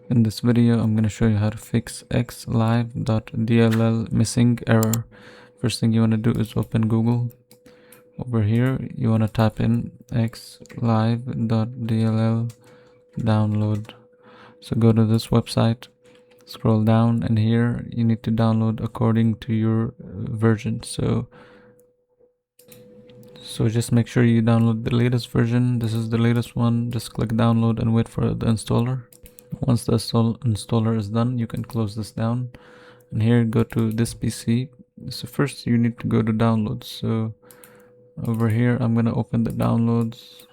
In this video, I'm going to show you how to fix xlive.dll missing error. First thing you want to do is open Google. Over here, you want to type in xlive.dll download. So go to this website, scroll down, and here you need to download according to your version. So just make sure you download the latest version. This is the latest one. Just click download and wait for the installer. Once the installer is done, you can close this down, and here go to this PC. So first you need to go to downloads. So over here I'm gonna open the downloads.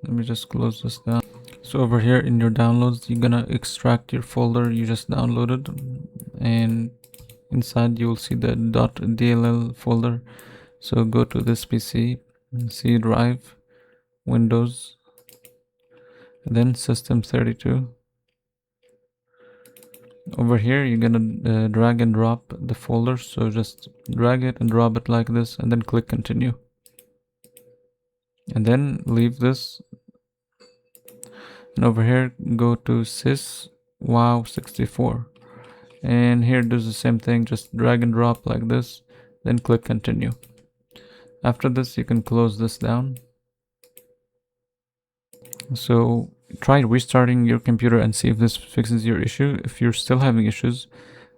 Let me just close this down. So over here in your downloads, you're gonna extract your folder you just downloaded, and inside you will see the .dll folder. So go to this PC, C drive, Windows, then System32. Over here you're gonna drag and drop the folder, so just drag it and drop it like this, and then click continue, and then leave this, and over here go to sys wow64, and here do the same thing, just drag and drop like this, then click continue. After this you can close this down. So try restarting your computer and see if this fixes your issue. If you're still having issues,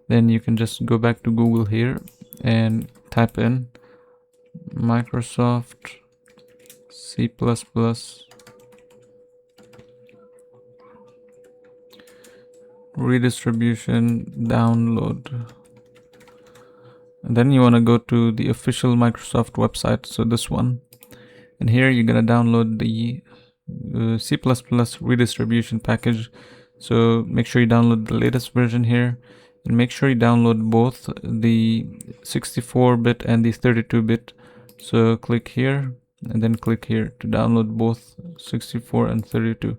then you can just go back to Google here and type in Microsoft C++ redistribution download, and then you want to go to the official Microsoft website, so this one, and here you're gonna download the C++ redistribution package. So make sure you download the latest version here, and make sure you download both the 64-bit and the 32-bit. So click here and then click here to download both 64 and 32.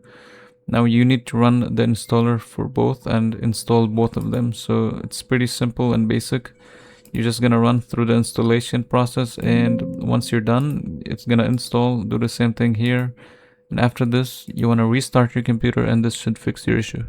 Now you need to run the installer for both and install both of them. So it's pretty simple and basic. You're just gonna run through the installation process, and once you're done, it's gonna install. Do the same thing here. And after this, you want to restart your computer, and this should fix your issue.